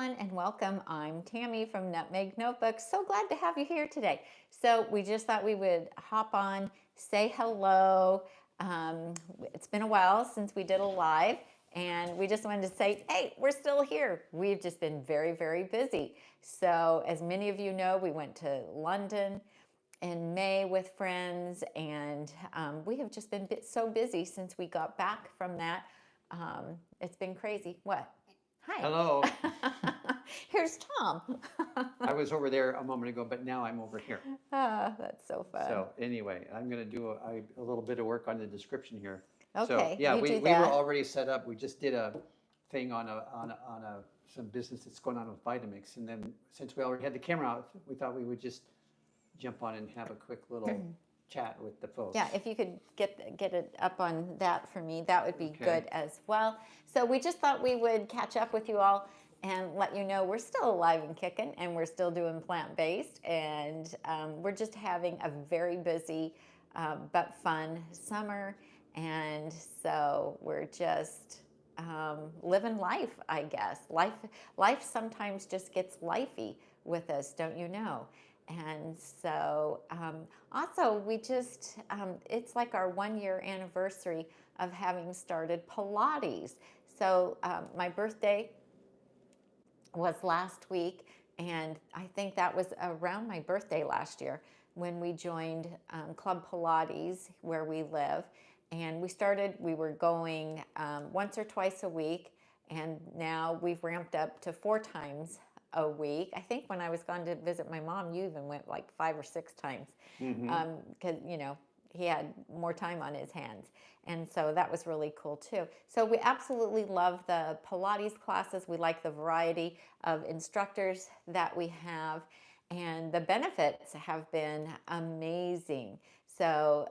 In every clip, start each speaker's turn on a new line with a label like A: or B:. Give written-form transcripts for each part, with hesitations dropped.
A: everyone, and welcome. I'm Tami from Nutmeg Notebooks. So glad to have you here today. So we just thought we would hop on, say hello. It's been a while since we did a live, and we just wanted to say, hey, we're still here. We've just been very, very busy. So as many of you know, we went to London in May with friends, and we have just been so busy since we got back from that. It's been crazy. What? Hi.
B: Hello.
A: Here's Tom.
B: I was over there a moment ago, but now I'm over here.
A: Ah, that's so fun.
B: So anyway, I'm going to do a little bit of work on the description here.
A: Okay,
B: So yeah,
A: you
B: we
A: do
B: were
A: that.
B: already set up. We just did a thing on some business that's going on with Vitamix, and then since we already had the camera out, we thought we would just jump on and have a quick little chat with the folks.
A: Yeah, if you could get it up on that for me, that would be
B: Okay.
A: good as well. So we just thought we would catch up with you all and let you know we're still alive and kicking, and we're still doing plant-based, and we're just having a very busy but fun summer, and so we're just living life, I guess. Life sometimes just gets lifey with us, don't you know? And so also we just, it's like our 1-year anniversary of having started Pilates. So my birthday was last week, and I think that was around my birthday last year when we joined Club Pilates where we live. And we were going once or twice a week, and now we've ramped up to 4 times a week. I think when I was gone to visit my mom, you even went like 5 or 6 times because he had more time on his hands, and so that was really cool too. So we absolutely love the Pilates classes. We like the variety of instructors that we have, and the benefits have been amazing. So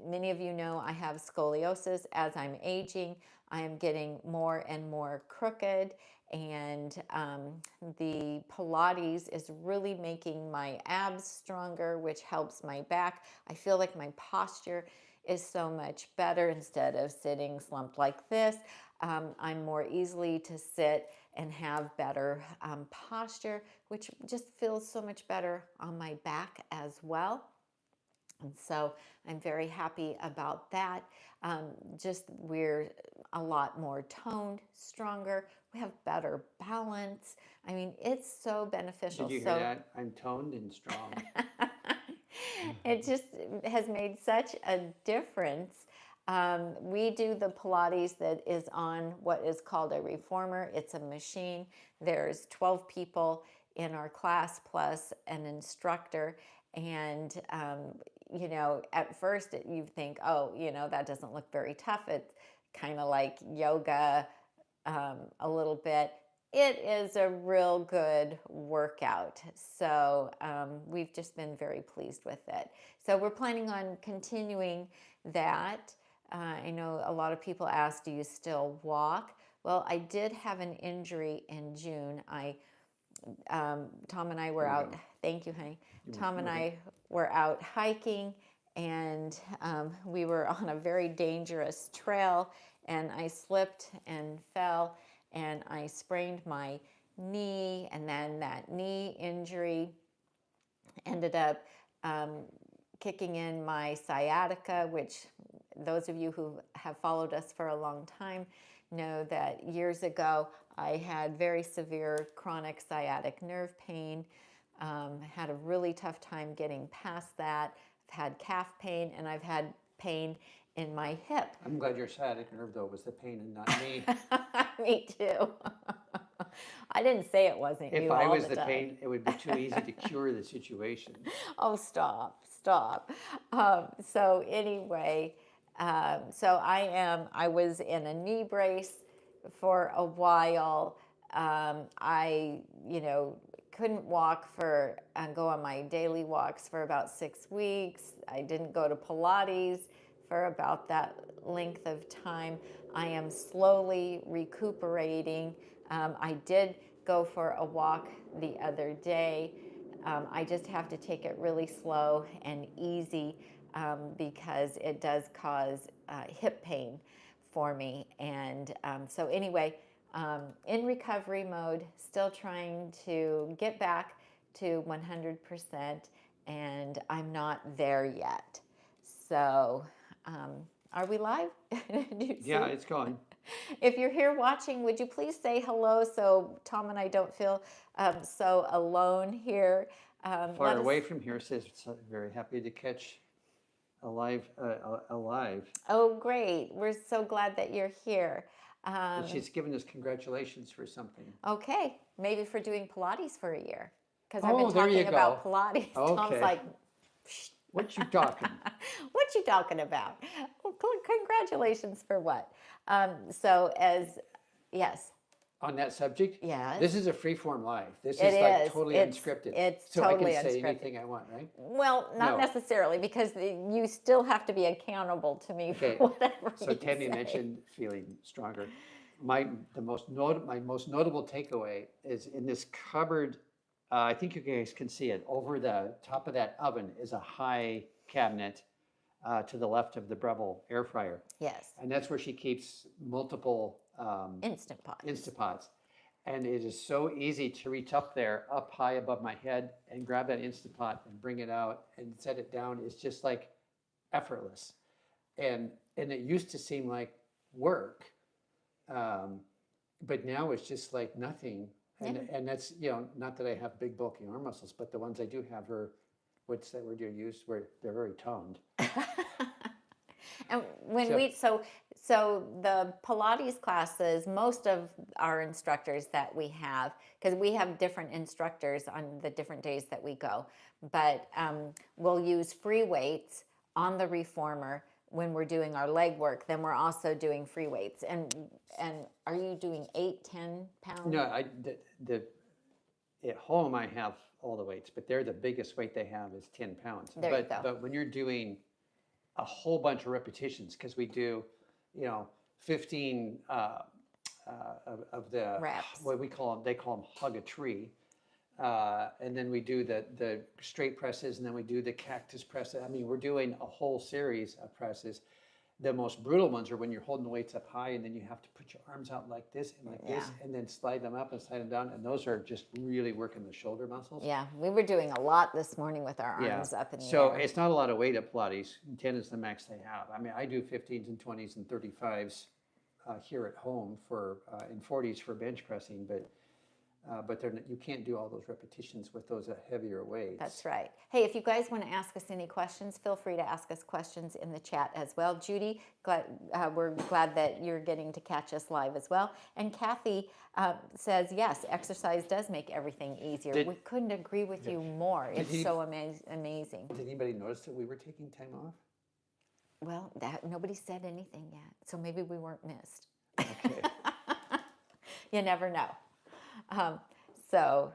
A: many of you know I have scoliosis. As I'm aging, I am getting more and more crooked, and the Pilates is really making my abs stronger, which helps my back. I feel like my posture is so much better. Instead of sitting slumped like this, I'm more easily to sit and have better posture, which just feels so much better on my back as well. And so I'm very happy about that. We're a lot more toned, stronger. We have better balance. I mean, it's so beneficial.
B: Did you hear that? I'm toned and strong.
A: It just has made such a difference. We do the Pilates that is on what is called a reformer. It's a machine. There's 12 people in our class plus an instructor. And, at first you think, oh, that doesn't look very tough. It's kind of like yoga a little bit. It is a real good workout. So we've just been very pleased with it. So we're planning on continuing that. I know a lot of people ask, do you still walk? Well, I did have an injury in June. Tom and I were out. Thank you, honey. Tom and I were out hiking, and we were on a very dangerous trail, and I slipped and fell, and I sprained my knee, and then that knee injury ended up kicking in my sciatica, which those of you who have followed us for a long time know that years ago I had very severe chronic sciatic nerve pain. Had a really tough time getting past that. I've had calf pain, and I've had pain in my hip.
B: I'm glad your sciatic nerve, though, was the pain and not me.
A: Me too. I didn't say it wasn't you.
B: If I
A: all
B: was
A: the time.
B: pain, it would be too easy to cure the situation.
A: Oh, stop. So anyway, I was in a knee brace for a while. I, couldn't go on my daily walks for about 6 weeks. I didn't go to Pilates for about that length of time. I am slowly recuperating. I did go for a walk the other day. I just have to take it really slow and easy because it does cause hip pain for me. And so anyway, in recovery mode, still trying to get back to 100%, and I'm not there yet. So, are we live? Do you
B: Yeah,
A: see?
B: it's going.
A: If you're here watching, would you please say hello so Tom and I don't feel so alone here?
B: Far away from here says very happy to catch alive.
A: Oh, great. We're so glad that you're here.
B: And she's given us congratulations for something.
A: Okay, maybe for doing Pilates for a year. Because I've
B: Oh,
A: been
B: there you
A: talking about
B: go.
A: Pilates. Tom's
B: Okay.
A: like,
B: What you talking?
A: what you talking about? Well, congratulations for what? So as, yes,
B: On that subject?
A: yes.
B: This is a free-form live. This
A: It
B: is like
A: is.
B: totally
A: It's-
B: unscripted.
A: it's
B: so
A: totally
B: I can say
A: unscripted.
B: anything I want, right?
A: Well, not
B: No.
A: necessarily, because you still have to be accountable to me
B: Okay.
A: for whatever
B: So
A: you
B: Tami
A: say.
B: mentioned feeling stronger. My most notable takeaway is in this cupboard. I think you guys can see it. Over the top of that oven is a high cabinet to the left of the Breville air fryer,
A: Yes,
B: and that's where she keeps multiple
A: Instant Pot.
B: Instapots. And it is so easy to reach up there, up high above my head, and grab that Instapot and bring it out and set it down. It's just like effortless. And it used to seem like work, but now it's just like nothing. And that's, not that I have big bulky arm muscles, but the ones I do have are, what's that word you use, where they're very toned.
A: And when so the Pilates classes, most of our instructors that we have, because we have different instructors on the different days that we go, but we'll use free weights on the reformer when we're doing our leg work. Then we're also doing free weights. And are you doing 8, 10 pounds?
B: No, at home I have all the weights, but they're the biggest weight they have is 10 pounds.
A: There you go.
B: But when you're doing a whole bunch of repetitions, because we do, 15 of the
A: Reps.
B: what they call them hug a tree, and then we do the straight presses, and then we do the cactus presses. I mean, we're doing a whole series of presses. The most brutal ones are when you're holding the weights up high, and then you have to put your arms out like this and like this, and then slide them up and slide them down, and those are just really working the shoulder muscles.
A: Yeah, we were doing a lot this morning with our arms up in the
B: So
A: air.
B: it's not a lot of weight at Pilates. 10 is the max they have. I mean, I do 15s and 20s and 35s here at home in 40s for bench pressing, but you can't do all those repetitions with those heavier weights.
A: That's right. Hey, if you guys want to ask us any questions, feel free to ask us questions in the chat as well. Judy, we're glad that you're getting to catch us live as well. And Kathy says, yes, exercise does make everything easier. We couldn't agree with you more. It's so amazing.
B: Did anybody notice that we were taking time off?
A: Well, nobody said anything yet, so maybe we weren't missed.
B: Okay.
A: You never know. So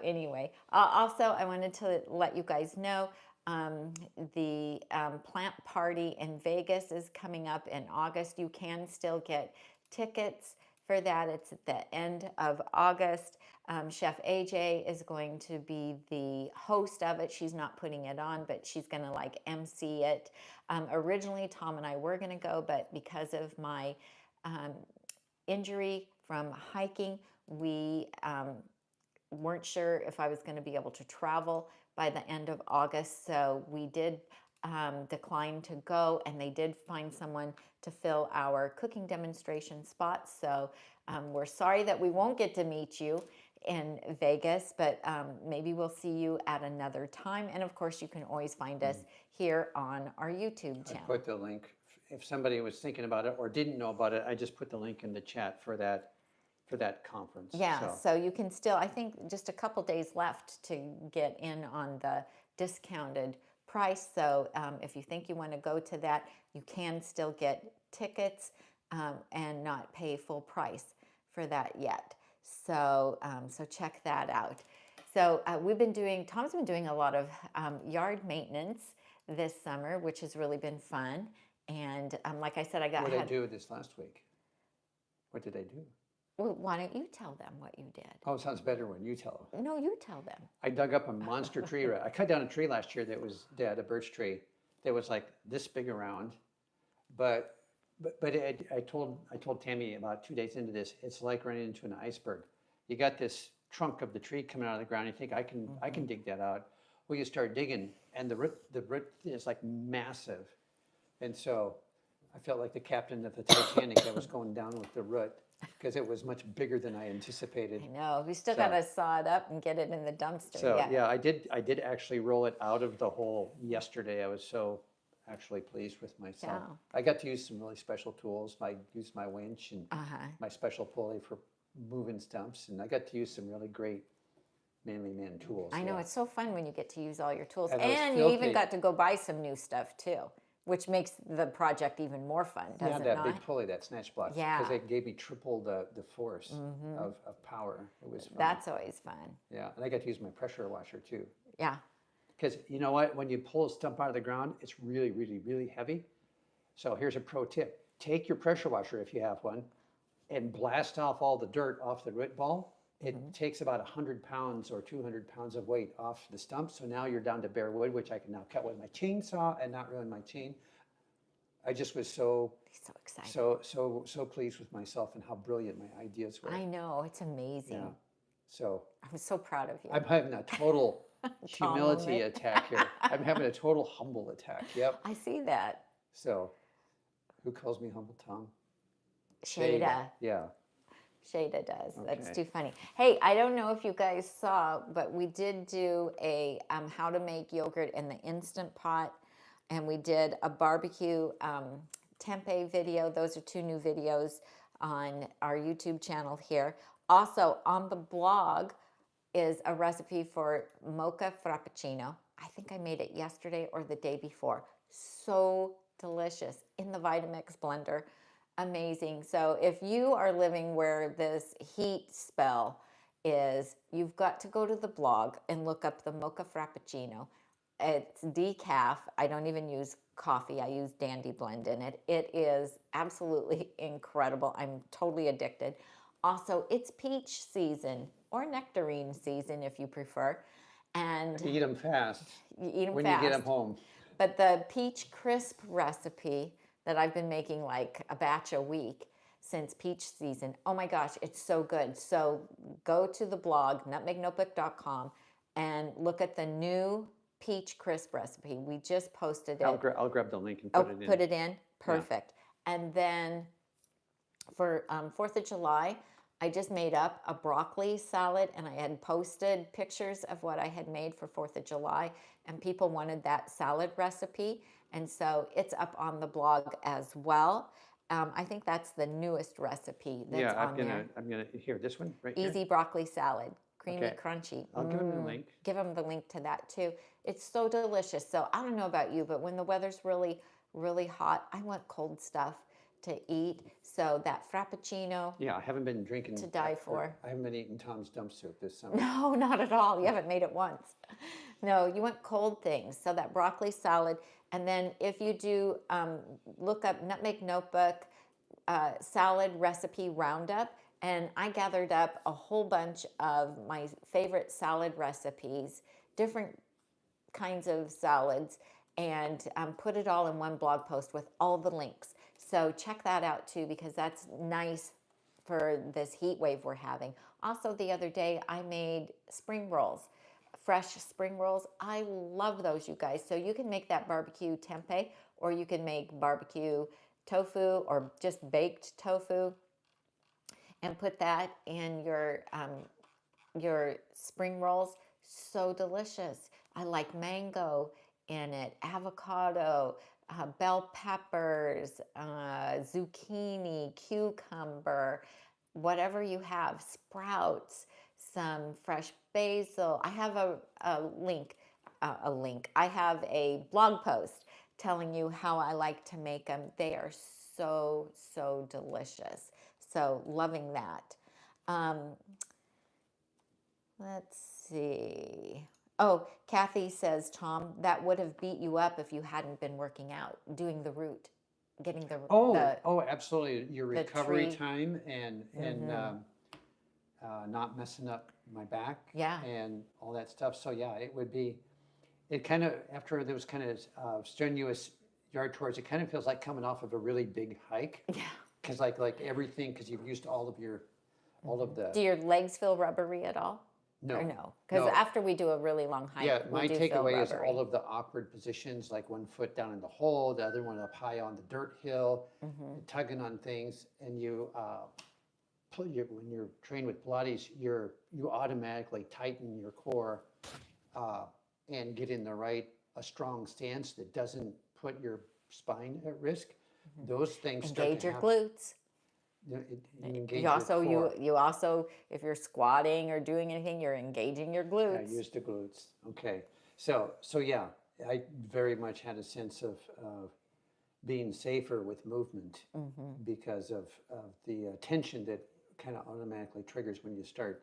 A: anyway, also I wanted to let you guys know the plant party in Vegas is coming up in August. You can still get tickets for that. It's at the end of August. Chef AJ is going to be the host of it. She's not putting it on, but she's going to like MC it. Originally, Tom and I were going to go, but because of my injury from hiking, we weren't sure if I was going to be able to travel by the end of August, so we did decline to go, and they did find someone to fill our cooking demonstration spot. So we're sorry that we won't get to meet you in Vegas, but maybe we'll see you at another time. And of course, you can always find us here on our YouTube channel.
B: I put the link. If somebody was thinking about it or didn't know about it, I just put the link in the chat for that conference.
A: Yeah, so you can still, I think just a couple days left to get in on the discounted price. So if you think you want to go to that, you can still get tickets and not pay full price for that yet. So check that out. So Tom's been doing a lot of yard maintenance this summer, which has really been fun. And like I said,
B: What did I do this last week? What did I do?
A: Well, why don't you tell them what you did?
B: Oh, it sounds better when you tell them.
A: No, you tell them.
B: I dug up a monster tree. I cut down a tree last year that was dead, a birch tree that was like this big around, but I told Tammy about 2 days into this, it's like running into an iceberg. You got this trunk of the tree coming out of the ground. You think I can dig that out. Well, you start digging, and the root is like massive, and so I felt like the captain of the Titanic that was going down with the root because it was much bigger than I anticipated.
A: I know. We still
B: So-
A: got to saw it up and get it in the dumpster.
B: So
A: yeah.
B: yeah, I did actually roll it out of the hole yesterday. I was so actually pleased with myself.
A: Yeah.
B: I got to use some really special tools. I used my winch and
A: Uh-huh.
B: my special pulley for moving stumps, and I got to use some really great manly man tools.
A: I know.
B: yeah.
A: It's so fun when you get to use all your tools.
B: And those
A: And you even
B: filthy-
A: got to go buy some new stuff too, which makes the project even more fun,
B: Yeah,
A: does it
B: that
A: not?
B: big pulley, that snatch block,
A: Yeah.
B: because it gave me triple the force of power. It was fun.
A: That's always fun.
B: Yeah, and I got to use my pressure washer too.
A: Yeah.
B: Because you know what? When you pull a stump out of the ground, it's really, really, really heavy. So here's a pro tip. Take your pressure washer, if you have one, and blast off all the dirt off the root ball. It takes about 100 pounds or 200 pounds of weight off the stump. So now you're down to bare wood, which I can now cut with my chainsaw and not ruin my chain. I just was so
A: So excited.
B: so pleased with myself and how brilliant my ideas were.
A: I know. It's amazing.
B: Yeah. So
A: I'm so proud of you.
B: I'm having a total humility
A: moment.
B: attack here. I'm having a total humble attack. Yep.
A: I see that.
B: So, who calls me humble Tom?
A: Shada.
B: Yeah.
A: Shada does. That's
B: Okay.
A: too funny. Hey, I don't know if you guys saw, but we did do a how to make yogurt in the Instant Pot, and we did a barbecue tempeh video. Those are 2 new videos on our YouTube channel here. Also on the blog is a recipe for mocha frappuccino. I think I made it yesterday or the day before. So delicious in the Vitamix blender. Amazing. So if you are living where this heat spell is, you've got to go to the blog and look up the mocha frappuccino. It's decaf. I don't even use coffee. I use Dandy Blend in it. It is absolutely incredible. I'm totally addicted. Also, it's peach season or nectarine season if you prefer. And
B: Eat them fast.
A: you eat them
B: when
A: fast.
B: you get them home.
A: But the peach crisp recipe that I've been making like a batch a week since peach season, oh my gosh, it's so good. So go to the blog, nutmegnotebook.com, and look at the new peach crisp recipe. We just posted it.
B: I'll grab the link and put it in.
A: Put it in? Perfect. And then for 4th of July, I just made up a broccoli salad, and I had posted pictures of what I had made for 4th of July, and people wanted that salad recipe, and so it's up on the blog as well. I think that's the newest recipe that's on there.
B: I'm gonna here this one right here.
A: Easy broccoli salad, creamy,
B: Okay.
A: crunchy.
B: I'll give them the link.
A: Give them the link to that too. It's so delicious. So I don't know about you, but when the weather's really, really hot, I want cold stuff to eat. So that frappuccino,
B: Yeah, I haven't been drinking
A: To die for.
B: I haven't been eating Tom's dump soup this summer.
A: no, not at all. You haven't made it once. No, you want cold things. So that broccoli salad. And then if you do, look up Nutmeg Notebook salad recipe roundup. And I gathered up a whole bunch of my favorite salad recipes, different kinds of salads, and put it all in one blog post with all the links. So check that out too, because that's nice for this heat wave we're having. Also, the other day I made spring rolls, fresh spring rolls. I love those, you guys. So you can make that barbecue tempeh, or you can make barbecue tofu or just baked tofu, and put that in your spring rolls. So delicious. I like mango in it, avocado, bell peppers, zucchini, cucumber, whatever you have, sprouts, some fresh basil. I have a link. I have a blog post telling you how I like to make them. They are so, so delicious. So loving that. Let's see. Oh, Kathy says, Tom, that would have beat you up if you hadn't been working out, doing the root, getting the
B: Absolutely. Your recovery
A: tree.
B: time and not messing up my back
A: Yeah.
B: and all that stuff. So yeah, it would be, it kind of, after those kind of strenuous yard tours, it kind of feels like coming off of a really big hike.
A: Yeah.
B: Because like everything, because you've used all of the.
A: Do your legs feel rubbery at all?
B: No.
A: Or no? Because
B: No.
A: after we do a really long hike,
B: Yeah,
A: we
B: my
A: do feel
B: takeaway is
A: rubbery.
B: all of the awkward positions, like one foot down in the hole, the other one up high on the dirt hill, tugging on things, and when you're trained with Pilates, you automatically tighten your core and get in a strong stance that doesn't put your spine at risk. Those things start
A: Engage
B: to
A: your
B: happen.
A: glutes.
B: You engage
A: You also,
B: your core.
A: you also, if you're squatting or doing anything, you're engaging your
B: Yeah,
A: glutes.
B: use the glutes. Okay. So yeah, I very much had a sense of being safer with movement because of the tension that kind of automatically triggers when you start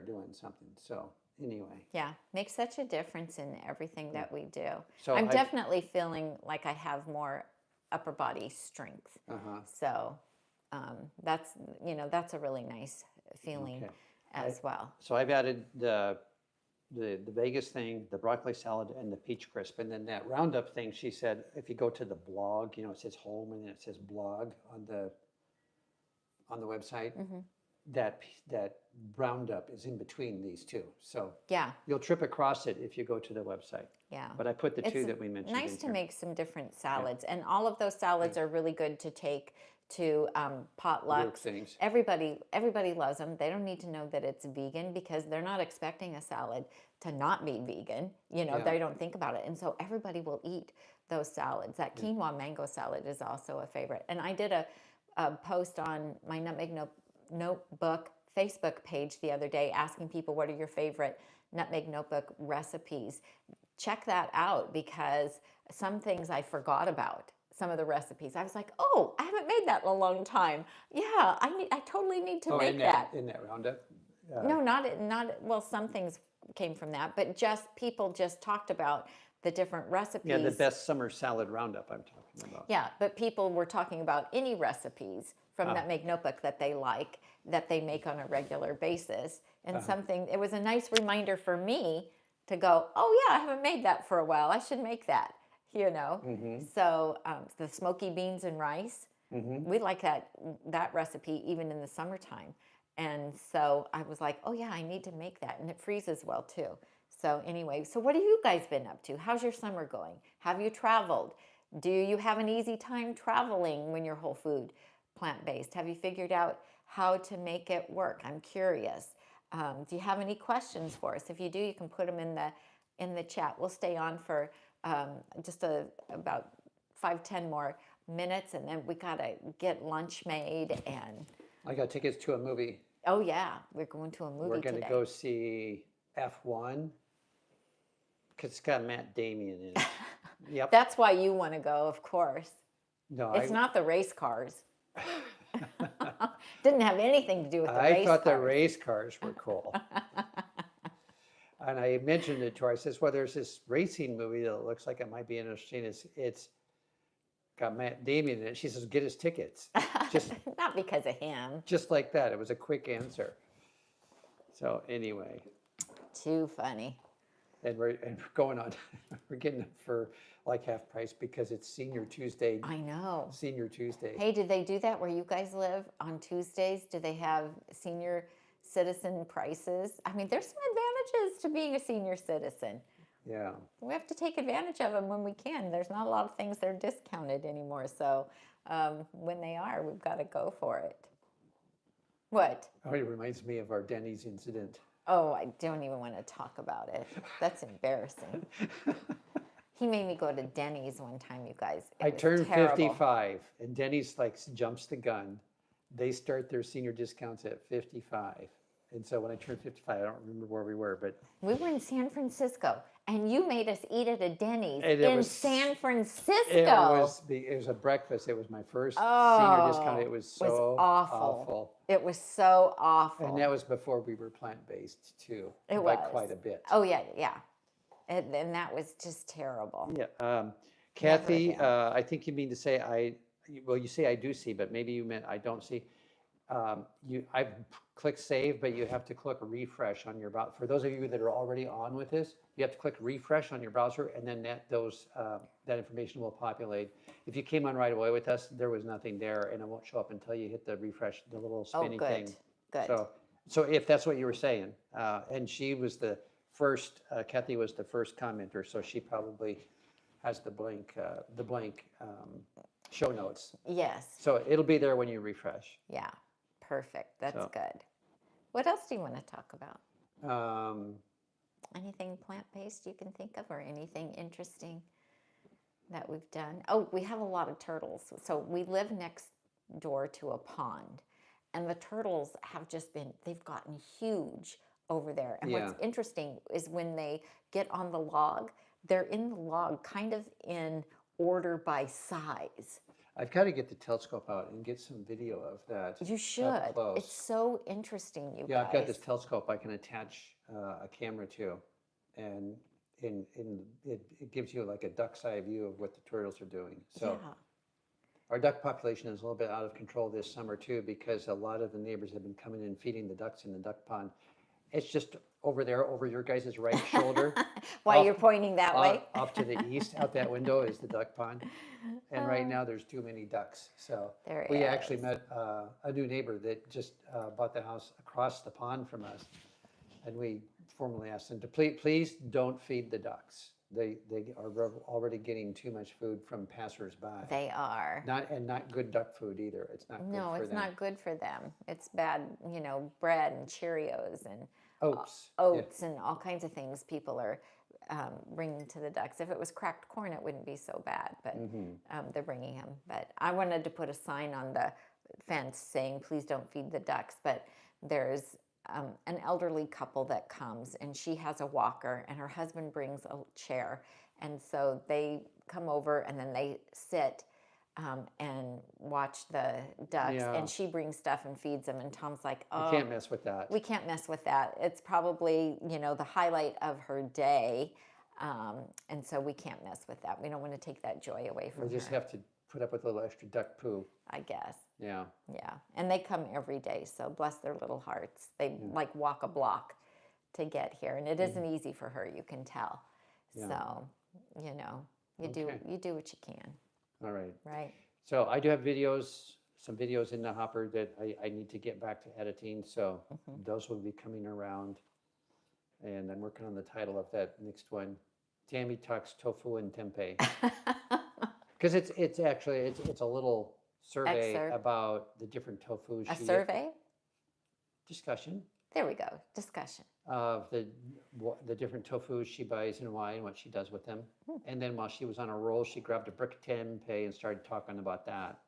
B: doing something. So anyway.
A: Yeah, makes such a difference in everything that we do.
B: So
A: I'm definitely feeling like I have more upper body strength. So that's a really nice feeling as well.
B: So I've added the Vegas thing, the broccoli salad, and the peach crisp, and then that Roundup thing. She said if you go to the blog, it says home and then it says blog on the website. That Roundup is in between these two, so
A: yeah,
B: you'll trip across it if you go to the website.
A: Yeah,
B: but I put the two that we mentioned.
A: Nice
B: in
A: to
B: here.
A: make some different salads, and all of those salads are really good to take to potlucks.
B: Group things.
A: Everybody loves them. They don't need to know that it's vegan because they're not expecting a salad to not be vegan. They don't think about it, and so everybody will eat those salads. That quinoa mango salad is also a favorite. And I did a post on my Nutmeg Notebook Facebook page the other day asking people what are your favorite Nutmeg Notebook recipes. Check that out because some things I forgot about. Some of the recipes, I was like, "Oh, I haven't made that in a long time." Yeah, I totally need to make that.
B: In that Roundup.
A: No, not. Well, some things came from that, but people just talked about the different recipes.
B: Yeah, the best summer salad Roundup I'm talking about.
A: Yeah, but people were talking about any recipes from Nutmeg Notebook that they like, that they make on a regular basis. And it was a nice reminder for me to go, oh yeah, I haven't made that for a while. I should make that, So the smoky beans and rice, we like that recipe even in the summertime. And so I was like, oh yeah, I need to make that. And it freezes well too. So anyway, so what have you guys been up to? How's your summer going? Have you traveled? Do you have an easy time traveling when you're whole food, plant-based? Have you figured out how to make it work? I'm curious. Do you have any questions for us? If you do, you can put them in the chat. We'll stay on for just about 5-10 more minutes, and then we gotta get lunch made. And
B: I got tickets to a movie.
A: Oh yeah, we're going to a movie.
B: We're going
A: today.
B: to go see F1 because it's got Matt Damon in it. Yep.
A: That's why you want to go, of course.
B: No,
A: it's not the race cars. Didn't have anything to do with the race cars.
B: I thought the race cars were cool. And I mentioned it to her. I says, well, there's this racing movie that looks like it might be interesting. It's got Matt Damon in it. She says, get his tickets. Just
A: not because of him.
B: Just like that. It was a quick answer. So anyway.
A: Too funny.
B: And we're going on. We're getting it for like half price because it's Senior Tuesday.
A: I know.
B: Senior Tuesday.
A: Hey, did they do that where you guys live on Tuesdays? Do they have senior citizen prices? I mean, there's some advantages to being a senior citizen.
B: Yeah.
A: We have to take advantage of them when we can. There's not a lot of things that are discounted anymore. So when they are, we've got to go for it. What?
B: Oh, it reminds me of our Denny's incident.
A: Oh, I don't even want to talk about it. That's embarrassing. He made me go to Denny's one time, you guys.
B: I turned 55, and Denny's jumps the gun. They start their senior discounts at 55. And so when I turned 55, I don't remember where we were, but...
A: We were in San Francisco, and you made us eat at a Denny's San Francisco.
B: It was a breakfast. It was my first senior discount. It was so awful.
A: It was so awful.
B: And that was before we were plant-based, too.
A: It
B: by
A: was.
B: Quite a bit.
A: Oh, yeah. And that was just terrible.
B: Yeah. Kathy, I think you mean to say you say I do see, but maybe you meant I don't see. I've click save, but you have to click refresh on your browser. For those of you that are already on with this, you have to click refresh on your browser, and then that information will populate. If you came on right away with us, there was nothing there, and it won't show up until you hit the refresh, the little spinning thing.
A: Good.
B: So if that's what you were saying, and she was the first, Kathy was the first commenter, so she probably has the blank show notes.
A: Yes.
B: So it'll be there when you refresh.
A: Yeah. Perfect. That's good. What else do you want to talk about? Anything plant-based you can think of, or anything interesting that we've done? Oh, we have a lot of turtles. So we live next door to a pond, and the turtles have they've gotten huge over there. And what's interesting is when they get on the log, they're in the log kind of in order by size.
B: I've got to get the telescope out and get some video of that.
A: You should.
B: Up close.
A: It's so interesting, you guys.
B: Yeah, I've got this telescope I can attach a camera to, and it gives you like a duck's eye view of what the turtles are doing. So our duck population is a little bit out of control this summer too, because a lot of the neighbors have been coming in feeding the ducks in the duck pond. It's just over there, over your guys' right shoulder.
A: Why you're pointing that way?
B: Off to the east, out that window is the duck pond. And right now there's too many ducks. So we actually met a new neighbor that just bought the house across the pond from us. And we formally asked them to please don't feed the ducks. They are already getting too much food from passersby.
A: They are.
B: Not good duck food either. It's not good for them.
A: No, it's not good for them. It's bad, bread and Cheerios and oats and all kinds of things people are bringing to the ducks. If it was cracked corn, it wouldn't be so bad, but they're bringing them. But I wanted to put a sign on the fence saying, please don't feed the ducks. But there's an elderly couple that comes, and she has a walker, and her husband brings a chair. And so they come over, and then they sit and watch the ducks, and she brings stuff and feeds them. And Tom's like, oh,
B: you can't mess with that.
A: We can't mess with that. It's probably, the highlight of her day. And so we can't mess with that. We don't want to take that joy away from her.
B: We just have to put up with a little extra duck poo.
A: I guess.
B: Yeah.
A: Yeah. And they come every day, so bless their little hearts. They like walk a block to get here. And it isn't easy for her, you can tell. Yeah. So, you do what you can.
B: All right.
A: Right.
B: So I do have some videos in the hopper that I need to get back to editing. So those will be coming around. And I'm working on the title of that next one. Tami talks tofu and tempeh. Because it's actually a little survey about the different tofu.
A: A survey?
B: Discussion.
A: There we go. Discussion.
B: Of the different tofus she buys and why and what she does with them. And then while she was on a roll, she grabbed a brick tempeh and started talking about that.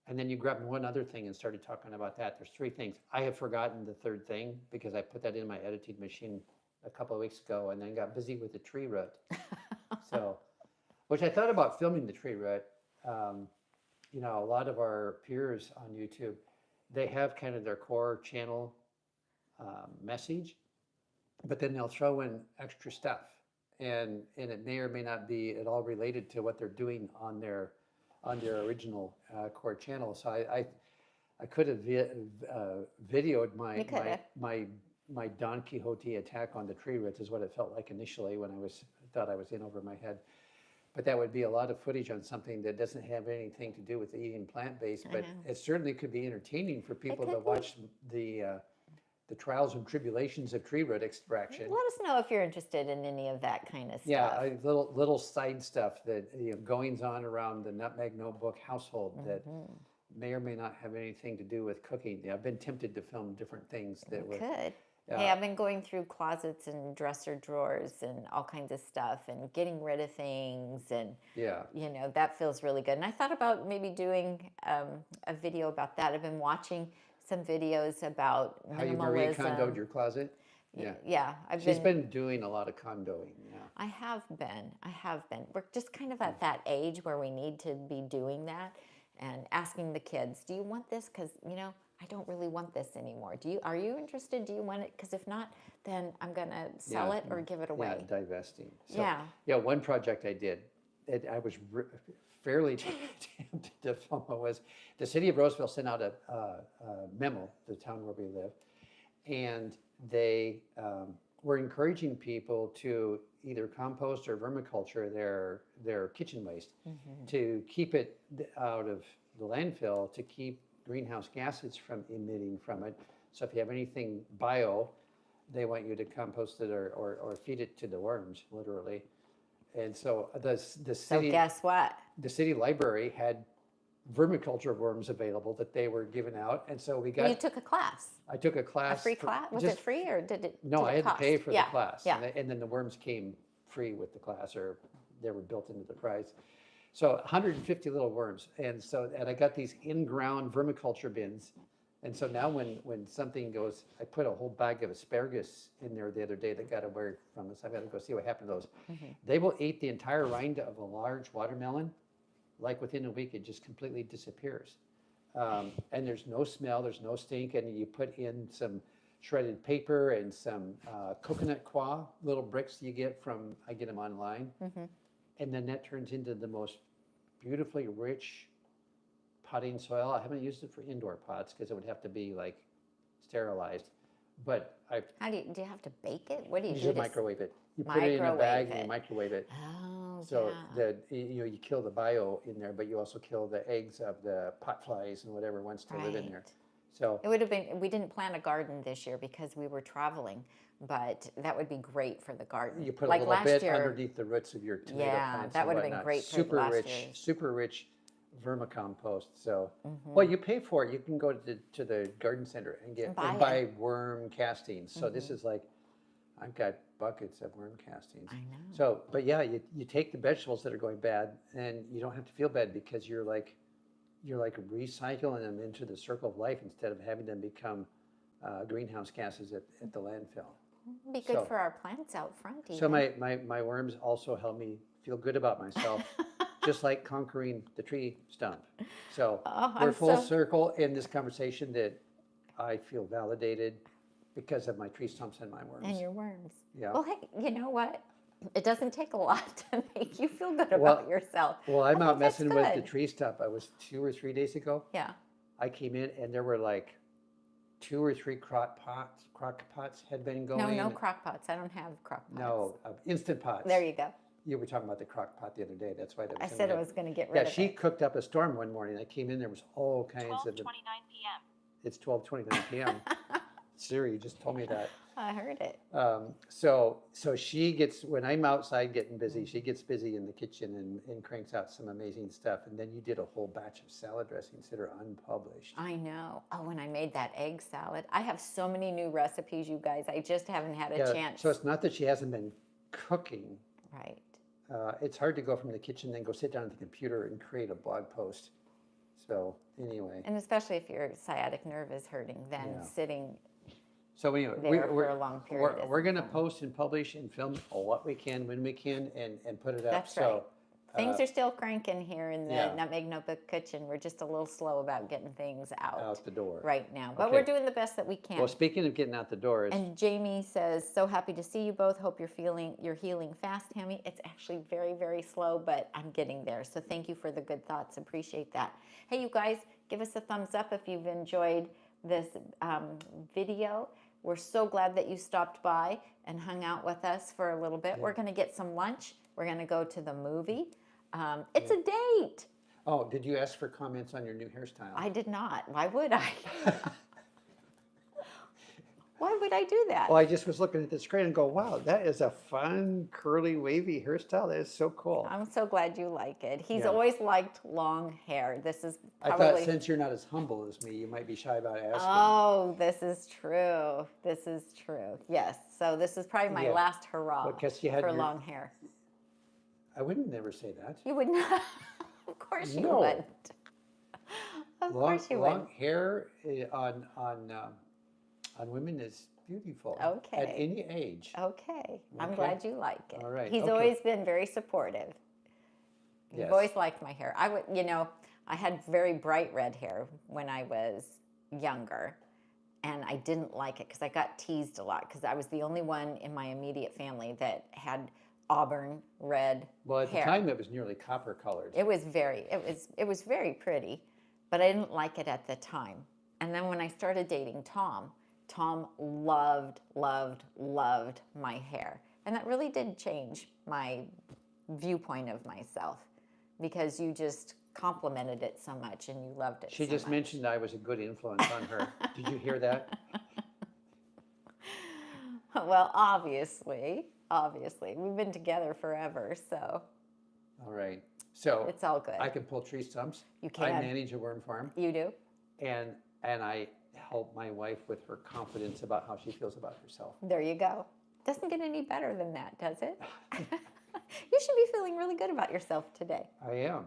B: And then you grabbed one other thing and started talking about that. There's three things. I have forgotten the third thing because I put that in my editing machine a couple of weeks ago and then got busy with the tree root. So, which I thought about filming the tree root. A lot of our peers on YouTube, they have kind of their core channel message, but then they'll throw in extra stuff, and it may or may not be at all related to what they're doing on their original core channel. So I could have videoed my Don Quixote attack on the tree roots is what it felt like initially when I thought I was in over my head. But that would be a lot of footage on something that doesn't have anything to do with eating plant-based. But it certainly could be entertaining for people to watch the trials and tribulations of tree root extraction.
A: Let us know if you're interested in any of that kind of stuff.
B: Yeah, little side stuff that goings on around the Nutmeg Notebook household that may or may not have anything to do with cooking. Yeah, I've been tempted to film different things that would.
A: Could. Hey, I've been going through closets and dresser drawers and all kinds of stuff and getting rid of things, and that feels really good. And I thought about maybe doing a video about that. I've been watching some videos about minimalism. How you Marie
B: Kondoed your closet? Yeah.
A: Yeah.
B: She's been doing a lot of condoing. Yeah.
A: I have been. We're just kind of at that age where we need to be doing that and asking the kids, do you want this? Because, I don't really want this anymore. Are you interested? Do you want it? Because if not, then I'm going to sell it or give it away.
B: Yeah, divesting. So, one project I did, I was fairly tempted to film it was the city of Roseville sent out a memo to the town where we live, and they were encouraging people to either compost or vermiculture their kitchen waste to keep it out of the landfill, to keep greenhouse gases from emitting from it. So if you have anything bio, they want you to compost it or feed it to the worms, literally. And so the
A: So
B: city,
A: guess what?
B: the city library had vermiculture worms available that they were giving out, and so we got.
A: You took a class,
B: I took a
A: a
B: class.
A: free class. Was it free or did it?
B: No,
A: did
B: I
A: it
B: had
A: cost?
B: to pay for
A: Yeah,
B: the class,
A: Yeah.
B: and then the worms came free with the class, or they were built into the price. So 150 little worms, and I got these in-ground vermiculture bins, and so now when something goes, I put a whole bag of asparagus in there the other day that got away from us. I got to go see what happened to those. They will eat the entire rind of a large watermelon. Like within a week, it just completely disappears. And there's no smell, there's no stink, and you put in some shredded paper and some coconut coir, little bricks you get from, I get them online. And then that turns into the most beautifully rich potting soil. I haven't used it for indoor pots because it would have to be like sterilized. But
A: How do you have to bake it? What do you
B: you
A: do?
B: should microwave it. You put it in a bag and you
A: it.
B: microwave it.
A: Oh,
B: So
A: yeah.
B: you kill the bio in there, but you also kill the eggs of the pot flies and whatever wants to live in there.
A: Right.
B: So
A: It would have been, we didn't plant a garden this year because we were traveling, but that would be great for the garden.
B: you put
A: Like
B: a little
A: last
B: bit
A: year,
B: underneath the roots of your tomato
A: Yeah,
B: plants.
A: that
B: and
A: would have been
B: whatnot.
A: great for
B: super
A: last
B: rich,
A: year's.
B: super rich vermicompost. So
A: Mm-hmm.
B: well, you pay for it. You can go to the garden center and get
A: Buy
B: and
A: it.
B: buy worm castings. So this is like, I've got buckets of worm castings.
A: I know.
B: So, but yeah, you take the vegetables that are going bad, and you don't have to feel bad because you're like recycling them into the circle of life instead of having them become greenhouse gases at the landfill.
A: Be good
B: So-
A: for our plants out front.
B: So
A: even.
B: my worms also help me feel good about myself, just like conquering the tree stump. So
A: Oh,
B: we're
A: I'm
B: full
A: so-
B: circle in this conversation that I feel validated because of my tree stumps and my worms.
A: And your worms.
B: Yeah.
A: Well, hey, you know what? It doesn't take a lot to make you feel good
B: Well-
A: about yourself.
B: Well, I'm
A: I
B: out
A: think that's
B: messing with the
A: good.
B: tree stump. I was 2 or 3 days ago.
A: Yeah.
B: I came in and there were like 2 or 3 crock pots had been going.
A: No crock pots. I don't have crock pots.
B: No, instant pots.
A: There you go.
B: You were talking about the crock pot the other day. That's why that
A: I
B: was in
A: said
B: my
A: I
B: head.
A: was going to get rid
B: Yeah,
A: of
B: she
A: it.
B: cooked up a storm one morning. I came in, there was all kinds of.
C: 12:29 p.m.
B: It's 12:29 p.m. Siri just told me that.
A: I heard it.
B: So she gets, when I'm outside getting busy, she gets busy in the kitchen and cranks out some amazing stuff. And then you did a whole batch of salad dressings that are unpublished.
A: I know. Oh, when I made that egg salad, I have so many new recipes, you guys. I just haven't had a
B: Yeah,
A: chance.
B: so it's not that she hasn't been cooking.
A: Right.
B: It's hard to go from the kitchen, then go sit down at the computer and create a blog post. So anyway.
A: And especially if your sciatic nerve is hurting, then
B: Yeah.
A: sitting
B: So anyway,
A: there for a long period.
B: we're going to
A: isn't
B: post and publish and film what we can when we can and put it up.
A: That's
B: so,
A: right. Things are still cranking here in the
B: yeah.
A: Nutmeg Notebook kitchen. We're just a little slow about getting things out
B: the door.
A: right now, but
B: Okay.
A: we're doing the best that we can.
B: Well, speaking of getting out the door,
A: And Jamie says, "So happy to see you both. Hope you're healing fast, Tami." It's actually very, very slow, but I'm getting there. So thank you for the good thoughts. Appreciate that. Hey, you guys, give us a thumbs up if you've enjoyed this video. We're so glad that you stopped by and hung out with us for a little bit. We're going to get some lunch. We're going to go to the movie. It's a date.
B: oh, did you ask for comments on your new hairstyle?
A: I did not. Why would I? Why would I do that?
B: Well, I just was looking at the screen and go, wow, that is a fun, curly, wavy hairstyle. That is so cool.
A: I'm so glad you like it. He's
B: Yeah.
A: always liked long hair. This is
B: I thought
A: probably.
B: since you're not as humble as me, you might be shy about asking.
A: Oh, this is true. This is true. Yes. So this is probably my
B: Yeah.
A: last hurrah
B: Well, 'cause you had
A: for
B: your-
A: long hair.
B: I wouldn't never say that.
A: You would not. Of course you
B: No.
A: wouldn't. Of course you
B: long
A: wouldn't.
B: hair on women is beautiful. At
A: Okay.
B: any age.
A: Okay. I'm
B: Okay.
A: glad you like it.
B: All right,
A: He's
B: okay.
A: always been very supportive. You've
B: Yes.
A: always liked my hair. I had very bright red hair when I was younger, and I didn't like it because I got teased a lot because I was the only one in my immediate family that had auburn red
B: Well, at
A: hair.
B: the time, it was nearly copper colored.
A: It was very pretty, but I didn't like it at the time. And then when I started dating Tom, Tom loved, loved, loved my hair. And that really did change my viewpoint of myself because you just complimented it so much and you loved it
B: She
A: so
B: just
A: much.
B: mentioned I was a good influence on her. Did you hear that?
A: Well, obviously. We've been together forever, so
B: All right. So
A: it's all good.
B: I can pull tree stumps.
A: You
B: I
A: can.
B: manage a worm farm,
A: You do?
B: and I help my wife with her confidence about how she feels about herself.
A: There you go. Doesn't get any better than that, does it? You should be feeling really good about yourself today.
B: I am.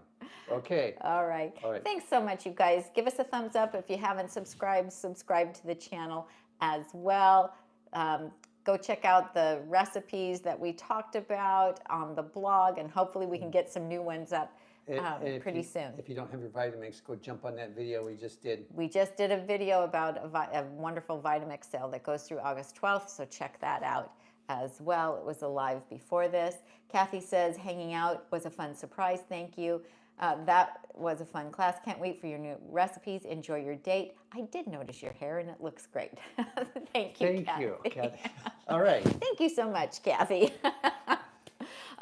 B: Okay.
A: All right.
B: All right.
A: Thanks so much, you guys. Give us a thumbs up if you haven't subscribed. Subscribe to the channel as well. Go check out the recipes that we talked about on the blog, and hopefully we can get some new ones up
B: And
A: pretty soon.
B: If you don't have your Vitamix, go jump on that video we just did.
A: We just did a video about a wonderful Vitamix sale that goes through August 12th, so check that out as well. It was alive before this. Kathy says, hanging out was a fun surprise. Thank you. That was a fun class. Can't wait for your new recipes. Enjoy your date. I did notice your hair, and it looks great. Thank you,
B: Thank
A: Kathy.
B: you, Kathy. All right.
A: Thank you so much, Kathy.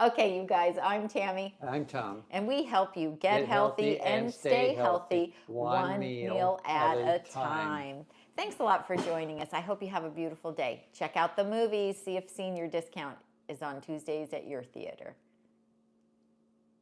A: Okay, you guys, I'm Tammy.
B: I'm Tom.
A: And we help you get healthy and stay healthy one meal at a time. Thanks a lot for joining us. I hope you have a beautiful day. Check out the movies. See if senior discount is on Tuesdays at your theater.